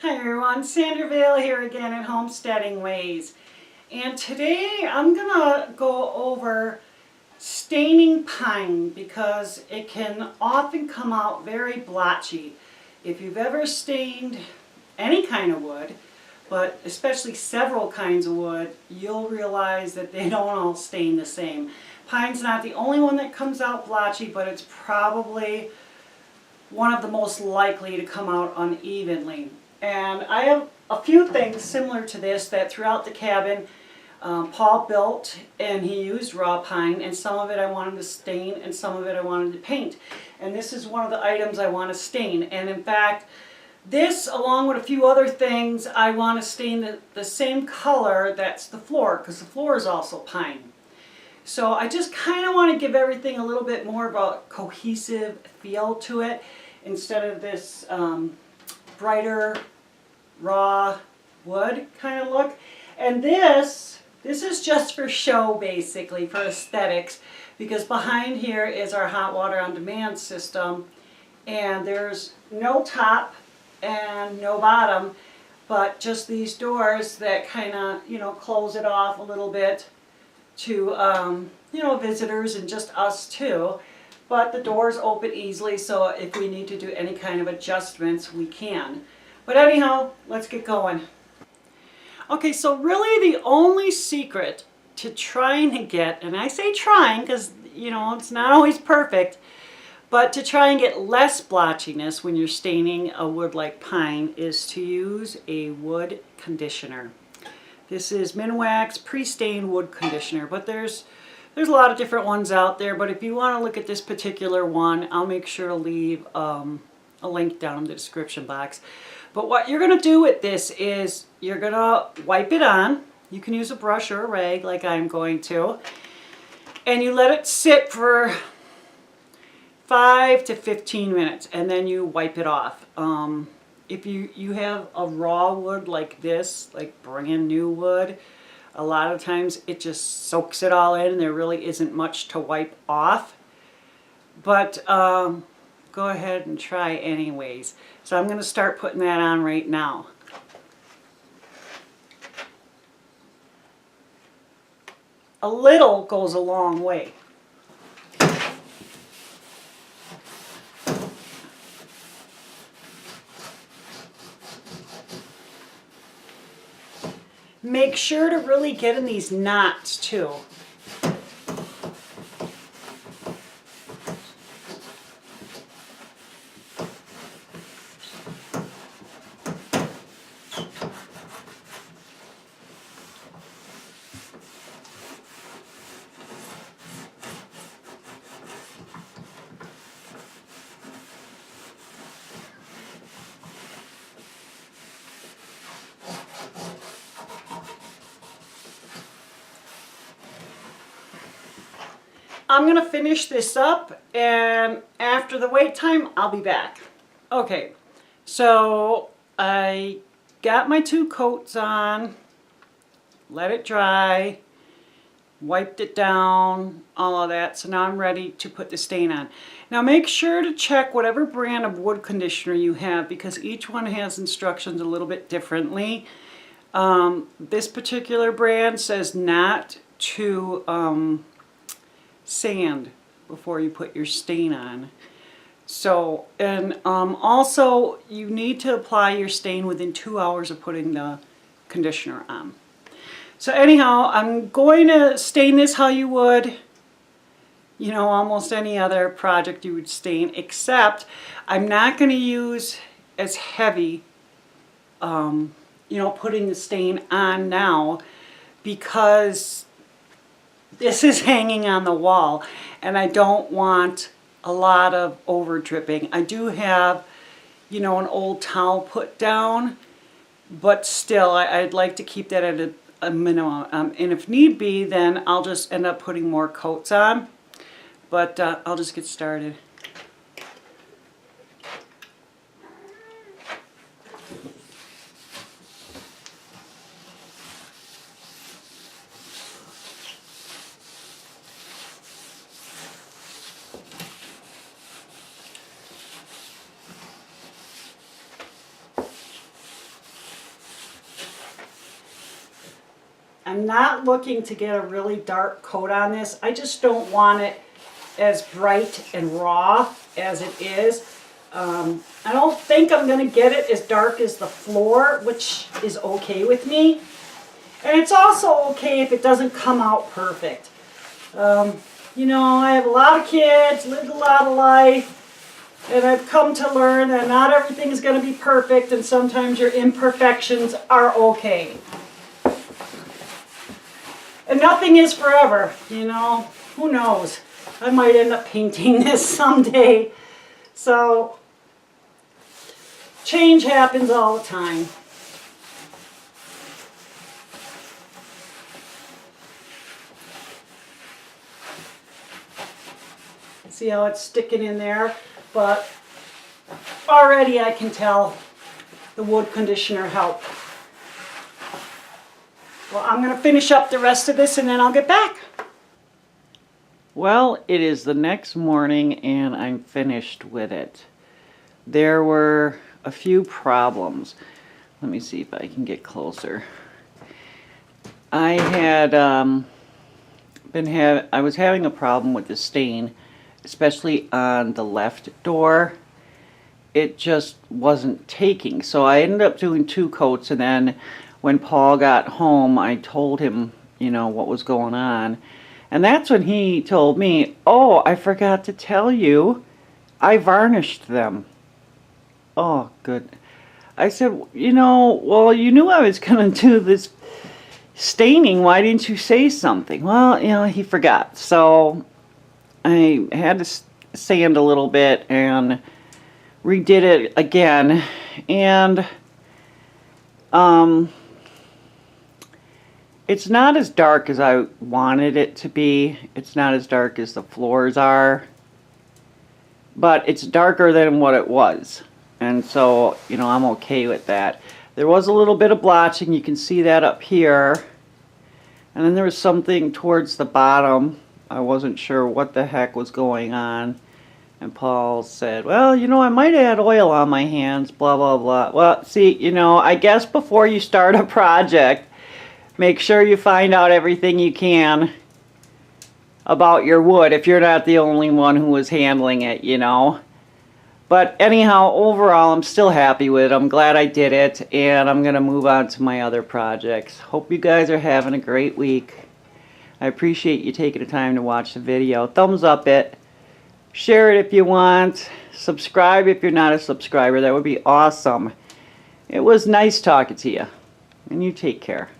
Hi everyone, Sandra Vail here again at Homesteading Ways. And today I'm going to go over staining pine because it can often come out very blotchy. If you've ever stained any kind of wood, but especially several kinds of wood, you'll realize that they don't all stain the same. Pine's not the only one that comes out blotchy, but it's probably one of the most likely to come out unevenly. And I have a few things similar to this that throughout the cabin Paul built, and he used raw pine, and some of it I wanted to stain and some of it I wanted to paint. And this is one of the items I want to stain. And in fact, this, along with a few other things, I want to stain the same color that's the floor, because the floor is also pine. So I just kind of want to give everything a little bit more of a cohesive feel to it instead of this brighter raw wood kind of look. And this is just for show, basically, for aesthetics, because behind here is our hot water on demand system, and there's no top and no bottom, but just these doors that kind of, close it off a little bit to, visitors and just us too. But the doors open easily, so if we need to do any kind of adjustments, we can. But anyhow, let's get going. Okay, so really the only secret to trying to get, and I say trying because, it's not always perfect, but to try and get less blotchiness when you're staining a wood like pine is to use a wood conditioner. This is Minwax pre-stained wood conditioner, but there's a lot of different ones out there, but if you want to look at this particular one, I'll make sure to leave a link down in the description box. But what you're going to do with this is you're going to wipe it on. You can use a brush or a rag like I'm going to. And you let it sit for 5 to 15 minutes, and then you wipe it off. If you have a raw wood like this, like brand new wood, a lot of times it just soaks it all in and there really isn't much to wipe off. But go ahead and try anyways. So I'm going to start putting that on right now. A little goes a long way. Make sure to really get in these knots too. I'm going to finish this up, and after the wait time, I'll be back. Okay, so I got my 2 coats on, let it dry, wiped it down, all of that. So now I'm ready to put the stain on. Now make sure to check whatever brand of wood conditioner you have, because each one has instructions a little bit differently. This particular brand says not to sand before you put your stain on. So, and also you need to apply your stain within 2 hours of putting the conditioner on. So anyhow, I'm going to stain this how you would, almost any other project you would stain, except I'm not going to use as heavy, putting the stain on now, because this is hanging on the wall and I don't want a lot of over dripping. I do have, an old towel put down, but still I'd like to keep that at a minimum. And if need be, then I'll just end up putting more coats on. But I'll just get started. I'm not looking to get a really dark coat on this. I just don't want it as bright and raw as it is. I don't think I'm going to get it as dark as the floor, which is okay with me. And it's also okay if it doesn't come out perfect. You know, I have a lot of kids, lived a lot of life, and I've come to learn that not everything is going to be perfect, and sometimes your imperfections are okay. And nothing is forever, you know. Who knows? I might end up painting this someday. So, change happens all the time. See how it's sticking in there? But already I can tell the wood conditioner helped. Well, I'm going to finish up the rest of this and then I'll get back. Well, it is the next morning and I'm finished with it. There were a few problems. Let me see if I can get closer. I was having a problem with the stain, especially on the left door. It just wasn't taking. So I ended up doing 2 coats, and then when Paul got home, I told him, you know, what was going on. And that's when he told me, oh, I forgot to tell you, I varnished them. Oh, good. I said, you know, well, you knew I was going to do this staining. Why didn't you say something? Well, you know, he forgot. So I had to sand a little bit and redid it again. And it's not as dark as I wanted it to be. It's not as dark as the floors are. But it's darker than what it was. And so, you know, I'm okay with that. There was a little bit of blotching. You can see that up here. And then there was something towards the bottom. I wasn't sure what the heck was going on. And Paul said, well, you know, I might add oil on my hands, blah, blah, blah. Well, see, you know, I guess before you start a project, make sure you find out everything you can about your wood if you're not the only one who was handling it, you know. But anyhow, overall, I'm still happy with it. I'm glad I did it, and I'm going to move on to my other projects. Hope you guys are having a great week. I appreciate you taking the time to watch the video. Thumbs up it. Share it if you want. Subscribe if you're not a subscriber. That would be awesome. It was nice talking to you. And you take care.